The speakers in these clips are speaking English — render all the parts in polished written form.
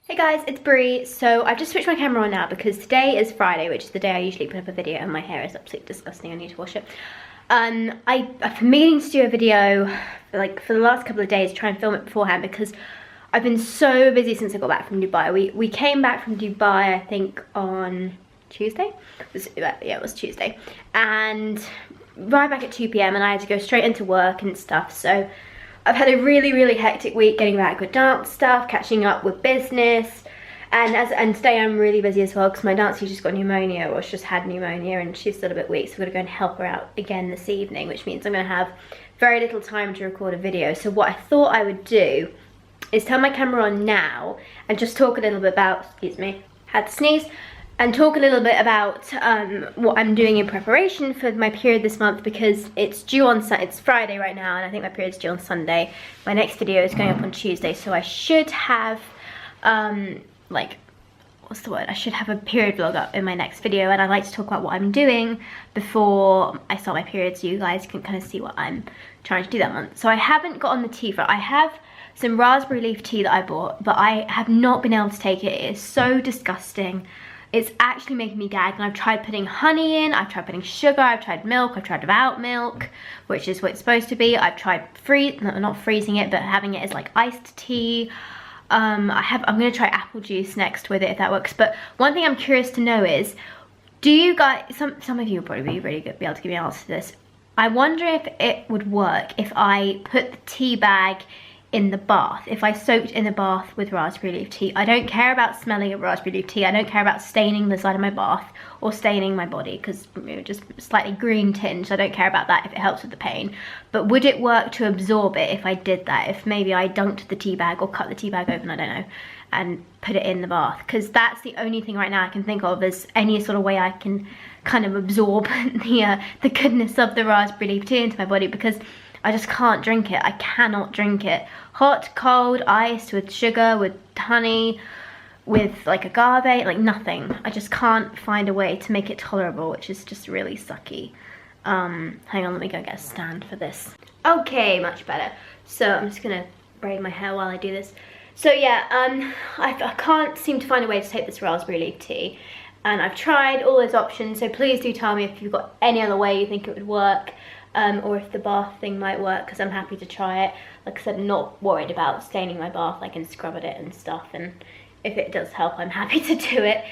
Hey guys, it's Brie. So I've just switched my camera on now because today is Friday, which is the day I usually put up a video, and my hair is absolutely disgusting. I need to wash it. I've been meaning to do a video for the last couple of days, try and film it beforehand because I've been so busy since I got back from Dubai. We came back from Dubai, I think, on Tuesday. It was Tuesday, and right back at 2 p.m. and I had to go straight into work and stuff. So I've had a really hectic week getting back with dance stuff, catching up with business, and today I'm really busy as well because my dance teacher's got pneumonia, or she's just had pneumonia, and she's still a bit weak, so I'm going to go and help her out again this evening, which means I'm going to have very little time to record a video. So what I thought I would do is turn my camera on now and just talk a little bit about, excuse me, had to sneeze, and talk a little bit about what I'm doing in preparation for my period this month, because it's due on, it's Friday right now, and I think my period's due on Sunday. My next video is going up on Tuesday, so I should have, what's the word? I should have a period vlog up in my next video, and I'd like to talk about what I'm doing before I start my period so you guys can kind of see what I'm trying to do that month. So I haven't got on the tea front. I have some raspberry leaf tea that I bought, but I have not been able to take it. It is so disgusting. It's actually making me gag, and I've tried putting honey in, I've tried putting sugar, I've tried milk, I've tried without milk, which is what it's supposed to be. I've tried not freezing it, but having it as like iced tea. I'm gonna try apple juice next with it if that works. But one thing I'm curious to know is, do you guys, some of you will probably be really good, be able to give me an answer to this. I wonder if it would work if I put the tea bag in the bath, if I soaked in the bath with raspberry leaf tea. I don't care about smelling of raspberry leaf tea. I don't care about staining the side of my bath or staining my body, because just slightly green tinge. I don't care about that if it helps with the pain. But would it work to absorb it if I did that? If maybe I dunked the tea bag or cut the tea bag open, I don't know, and put it in the bath? Because that's the only thing right now I can think of as any sort of way I can kind of absorb the goodness of the raspberry leaf tea into my body, because I just can't drink it. I cannot drink it. Hot, cold, iced, with sugar, with honey, with like agave, like nothing. I just can't find a way to make it tolerable, which is just really sucky. Hang on, let me go get a stand for this. Okay, much better. So I'm just gonna braid my hair while I do this. So yeah, I can't seem to find a way to take this raspberry leaf tea, and I've tried all those options, so please do tell me if you've got any other way you think it would work. Or if the bath thing might work, because I'm happy to try it. Like I said, I'm not worried about staining my bath. I can scrub at it and stuff, and if it does help, I'm happy to do it.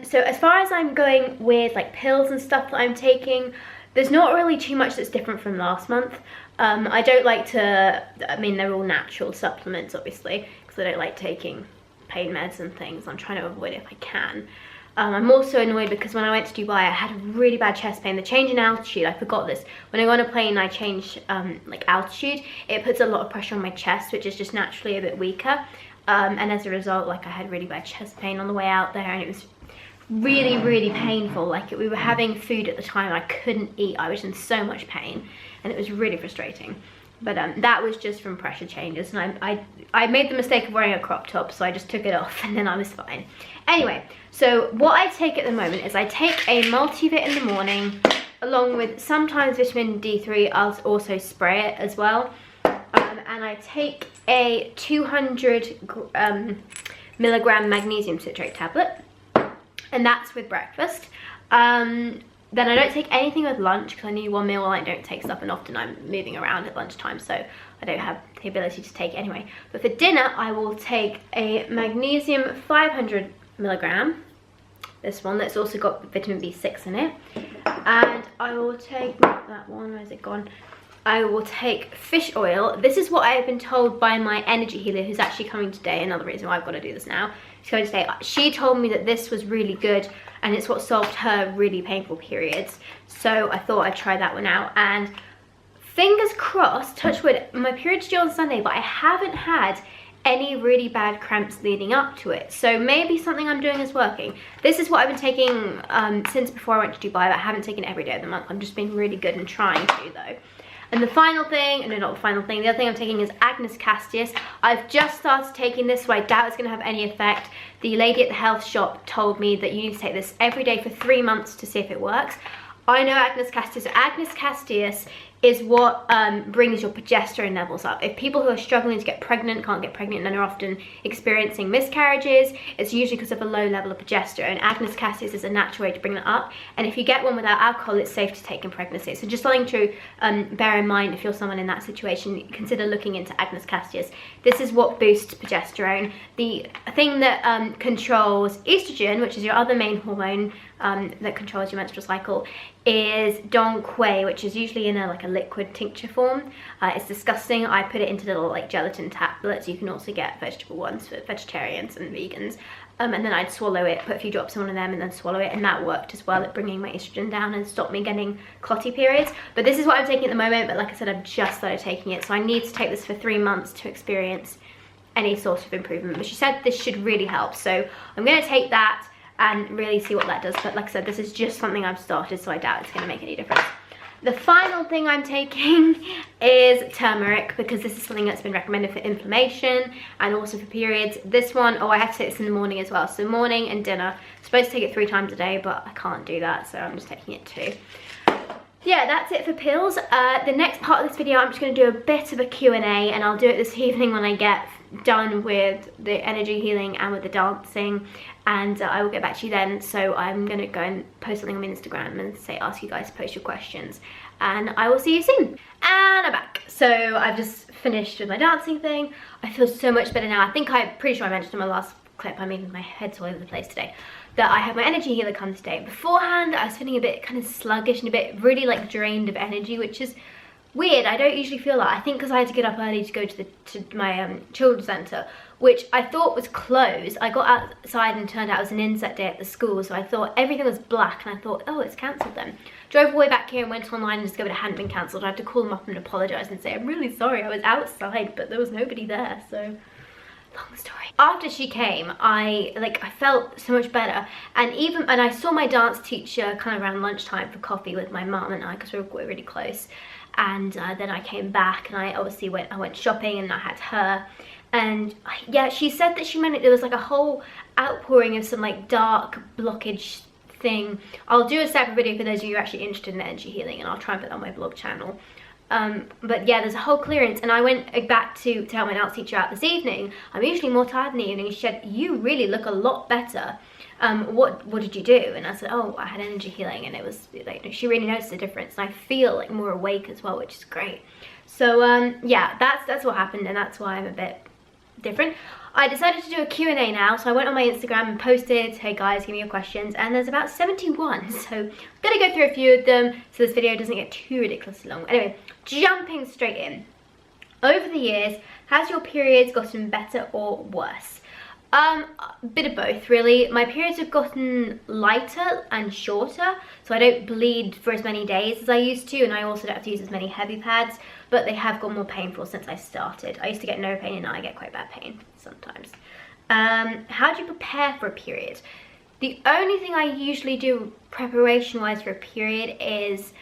So as far as I'm going with like pills and stuff that I'm taking, there's not really too much that's different from last month. I don't like to, I mean, they're all natural supplements obviously, because I don't like taking pain meds and things. I'm trying to avoid it if I can. I'm also annoyed because when I went to Dubai, I had a really bad chest pain. The change in altitude, I forgot this. When I go on a plane, I change like altitude. It puts a lot of pressure on my chest, which is just naturally a bit weaker. And as a result, like I had really bad chest pain on the way out there, and it was really painful. Like we were having food at the time, I couldn't eat. I was in so much pain, and it was really frustrating. But that was just from pressure changes, and I made the mistake of wearing a crop top, so I just took it off and then I was fine. Anyway, so what I take at the moment is I take a multivit in the morning, along with sometimes vitamin D3. I'll also spray it as well. And I take a 200 milligram magnesium citrate tablet, and that's with breakfast. Then I don't take anything with lunch, because I need one meal while I don't take stuff, and often I'm moving around at lunchtime, so I don't have the ability to take it anyway. But for dinner, I will take a magnesium 500 milligram, this one that's also got vitamin B6 in it, and I will take, not that one, where's it gone? I will take fish oil. This is what I have been told by my energy healer, who's actually coming today. Another reason why I've got to do this now. She's coming today. She told me that this was really good, and it's what solved her really painful periods. So I thought I'd try that one out. And fingers crossed, touch wood, my period's due on Sunday, but I haven't had any really bad cramps leading up to it. So maybe something I'm doing is working. This is what I've been taking since before I went to Dubai, but I haven't taken it every day of the month. I'm just being really good and trying to though. And the final thing, no, not the final thing, the other thing I'm taking is Agnes Castius. I've just started taking this, so I doubt it's going to have any effect. The lady at the health shop told me that you need to take this every day for 3 months to see if it works. I know Agnes Castius. So Agnes Castius is what brings your progesterone levels up. If people who are struggling to get pregnant can't get pregnant and are often experiencing miscarriages, it's usually because of a low level of progesterone. Agnus cassis is a natural way to bring that up, and if you get one without alcohol, it's safe to take in pregnancy. So just something to bear in mind if you're someone in that situation. Consider looking into Agnus cassis. This is what boosts progesterone. The thing that controls estrogen, which is your other main hormone that controls your menstrual cycle, is Dong Quai, which is usually in like a liquid tincture form. It's disgusting. I put it into little like gelatin tablets. You can also get vegetable ones for vegetarians and vegans. And then I'd swallow it, put a few drops in one of them and then swallow it, and that worked as well at bringing my estrogen down and stopped me getting clotty periods. But this is what I'm taking at the moment, but like I said, I've just started taking it, so I need to take this for 3 months to experience any sort of improvement. But she said this should really help, so I'm going to take that and really see what that does. But like I said, this is just something I've started, so I doubt it's going to make any difference. The final thing I'm taking is turmeric, because this is something that's been recommended for inflammation and also for periods. This one, oh, I have to take this in the morning as well. So morning and dinner. I'm supposed to take it 3 times a day, but I can't do that, so I'm just taking it 2. Yeah, that's it for pills. The next part of this video, I'm just going to do a bit of a Q&A, and I'll do it this evening when I get done with the energy healing and with the dancing, and I will get back to you then. So I'm going to go and post something on my Instagram and say ask you guys to post your questions, and I will see you soon. And I'm back. So I've just finished with my dancing thing. I feel so much better now. I'm pretty sure I mentioned in my last clip, I mean my head's all over the place today, that I had my energy healer come today. Beforehand I was feeling a bit kind of sluggish and a bit really like drained of energy, which is weird. I don't usually feel that. I think because I had to get up early to go to my children's centre, which I thought was closed. I got outside and turned out it was an inset day at the school, so I thought everything was black, and I thought, oh, it's cancelled then. Drove all the way back here and went online and discovered it hadn't been cancelled. I had to call them up and apologise and say, I'm really sorry, I was outside, but there was nobody there, so long story. After she came, I felt so much better, and I saw my dance teacher kind of around lunchtime for coffee with my mum and I, because we're really close. And then I came back, and I obviously went shopping, and I had her, and yeah, she said that there was like a whole outpouring of some like dark blockage thing. I'll do a separate video for those of you who are actually interested in energy healing, and I'll try and put that on my vlog channel. But yeah, there's a whole clearance, and I went back to help my dance teacher out this evening. I'm usually more tired in the evening. She said, you really look a lot better. What did you do? And I said, oh, I had energy healing, and it was like, she really noticed the difference, and I feel like more awake as well, which is great. So yeah, that's what happened, and that's why I'm a bit different. I decided to do a Q&A now, so I went on my Instagram and posted, hey guys, give me your questions, and there's about 71, so I'm gonna go through a few of them so this video doesn't get too ridiculously long. Anyway, jumping straight in. Over the years, has your periods gotten better or worse? A bit of both, really. My periods have gotten lighter and shorter, so I don't bleed for as many days as I used to, and I also don't have to use as many heavy pads, but they have got more painful since I started. I used to get no pain, and now I get quite bad pain sometimes. How do you prepare for a period? The only thing I usually do preparation-wise for a period is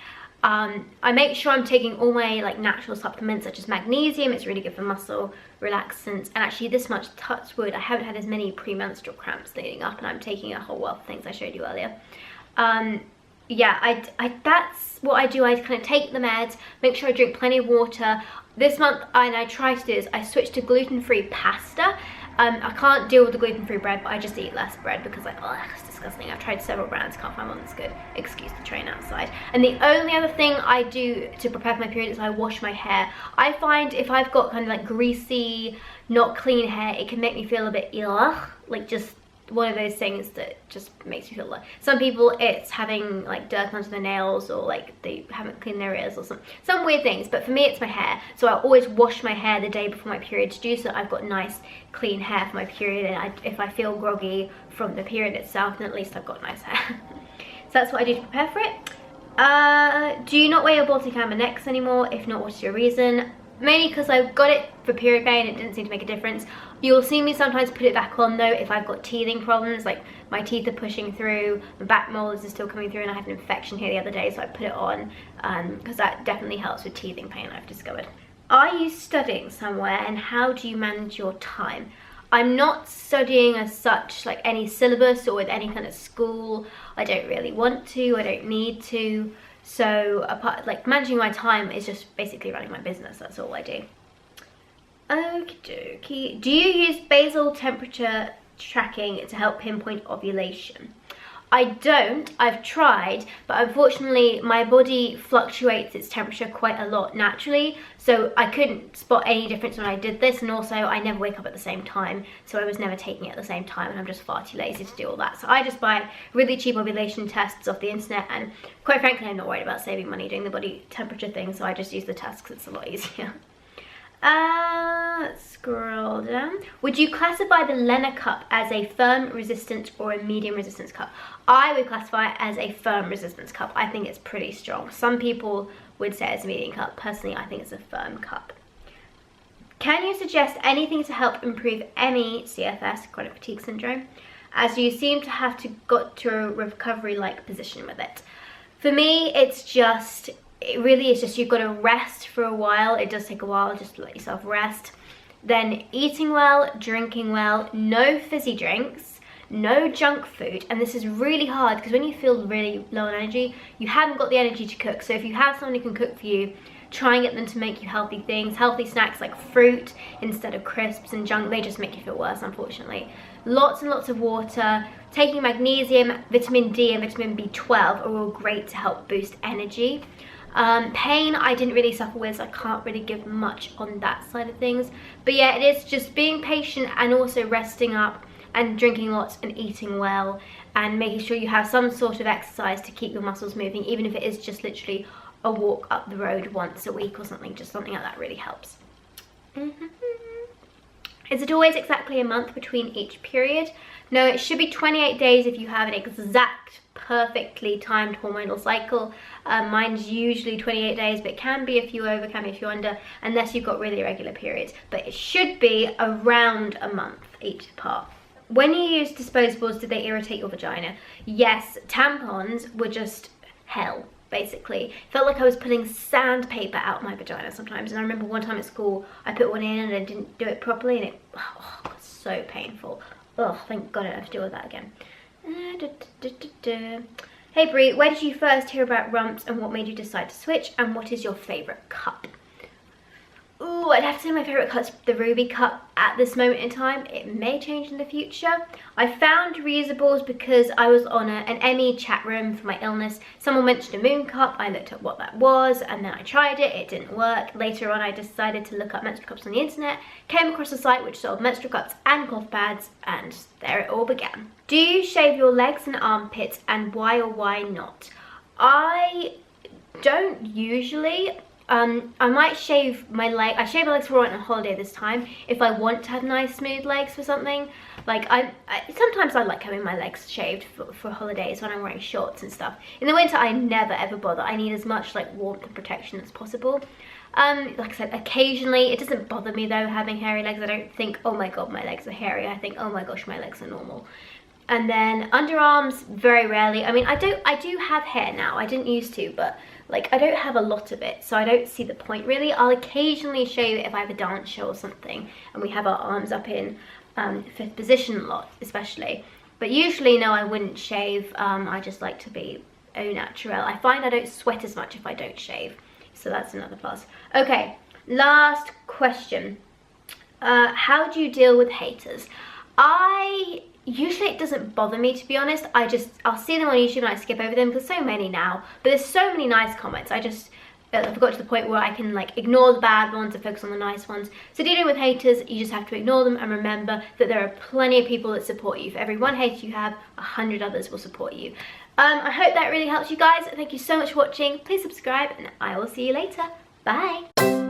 I make sure I'm taking all my like natural supplements, such as magnesium. It's really good for muscle relaxants, and actually this much, touch wood, I haven't had as many premenstrual cramps leading up, and I'm taking a whole wealth of things I showed you earlier. Yeah, that's what I do. I kind of take the meds, make sure I drink plenty of water. This month, and I try to do is I switched to gluten-free pasta. I can't deal with the gluten-free bread, but I just eat less bread because like, oh, it's disgusting. I've tried several brands, can't find one that's good. Excuse the train outside. And the only other thing I do to prepare for my period is I wash my hair. I find if I've got kind of like greasy, not clean hair, it can make me feel a bit ugh, like just one of those things that just makes you feel like, some people it's having like dirt under their nails, or like they haven't cleaned their ears, or some weird things, but for me it's my hair. So I always wash my hair the day before my period to do so I've got nice clean hair for my period, and if I feel groggy from the period itself, then at least I've got nice hair. So that's what I do to prepare for it. Do you not wear your Baltic Amber necks anymore? If not, what's your reason? Mainly because I got it for period pain, it didn't seem to make a difference. You'll see me sometimes put it back on though if I've got teething problems, like my teeth are pushing through, my back molars are still coming through, and I had an infection here the other day, so I put it on because that definitely helps with teething pain, I've discovered. Are you studying somewhere, and how do you manage your time? I'm not studying as such, like any syllabus or with any kind of school. I don't really want to, I don't need to. So apart, like managing my time is just basically running my business. That's all I do. Okie dokie. Do you use basal temperature tracking to help pinpoint ovulation? I don't. I've tried, but unfortunately my body fluctuates its temperature quite a lot naturally, so I couldn't spot any difference when I did this, and also I never wake up at the same time, so I was never taking it at the same time, and I'm just far too lazy to do all that. So I just buy really cheap ovulation tests off the internet, and quite frankly I'm not worried about saving money doing the body temperature thing, so I just use the test because it's a lot easier. Let's scroll down. Would you classify the Lena cup as a firm resistance or a medium resistance cup? I would classify it as a firm resistance cup. I think it's pretty strong. Some people would say it's a medium cup. Personally, I think it's a firm cup. Can you suggest anything to help improve ME, CFS, chronic fatigue syndrome, as you seem to have got to a recovery-like position with it? For me, it really is just you've got to rest for a while. It does take a while just to let yourself rest. Then eating well, drinking well, no fizzy drinks, no junk food. And this is really hard because when you feel really low on energy, you haven't got the energy to cook. So if you have someone who can cook for you, try and get them to make you healthy things. Healthy snacks like fruit instead of crisps and junk, they just make you feel worse, unfortunately. Lots and lots of water. Taking magnesium, vitamin D and vitamin B12 are all great to help boost energy. Pain I didn't really suffer with, so I can't really give much on that side of things. But yeah, it is just being patient and also resting up and drinking lots and eating well and making sure you have some sort of exercise to keep your muscles moving, even if it is just literally a walk up the road once a week or something. Just something like that really helps. Is it always exactly a month between each period? No, it should be 28 days if you have an exact, perfectly timed hormonal cycle. Mine's usually 28 days, but it can be a few over, can be a few under, unless you've got really irregular periods. But it should be around a month each part. When you use disposables, did they irritate your vagina? Yes, tampons were just hell, basically. Felt like I was pulling sandpaper out my vagina sometimes. And I remember one time at school, I put one in and I didn't do it properly, and it was so painful. Oh, thank God I don't have to deal with that again. Hey Brie, where did you first hear about rumps and what made you decide to switch, and what is your favourite cup? Ooh, I'd have to say my favourite cup's the Ruby cup at this moment in time. It may change in the future. I found reusables because I was on an ME chat room for my illness. Someone mentioned a moon cup. I looked at what that was and then I tried it. It didn't work. Later on I decided to look up menstrual cups on the internet, came across a site which sold menstrual cups and cloth pads, and there it all began. Do you shave your legs and armpits, and why or why not? I don't usually. I might shave my leg. I shave my legs for on a holiday this time if I want to have nice smooth legs for something. Like sometimes I like having my legs shaved for holidays when I'm wearing shorts and stuff. In the winter I never ever bother. I need as much like warmth and protection as possible. Like I said, occasionally. It doesn't bother me though having hairy legs. I don't think, oh my god, my legs are hairy. I think, oh my gosh, my legs are normal. And then underarms, very rarely. I mean, I do have hair now. I didn't used to, but like I don't have a lot of it, so I don't see the point really. I'll occasionally shave it if I have a dance show or something and we have our arms up in fifth position a lot, especially. But usually, no, I wouldn't shave. I just like to be au naturel. I find I don't sweat as much if I don't shave, so that's another plus. Okay, last question. How do you deal with haters? Usually it doesn't bother me, to be honest. I'll see them on YouTube and I skip over them because so many now. But there's so many nice comments. I've got to the point where I can like ignore the bad ones and focus on the nice ones. So dealing with haters, you just have to ignore them and remember that there are plenty of people that support you. For every one hater you have, 100 others will support you. I hope that really helps you guys. Thank you so much for watching. Please subscribe and I will see you later. Bye.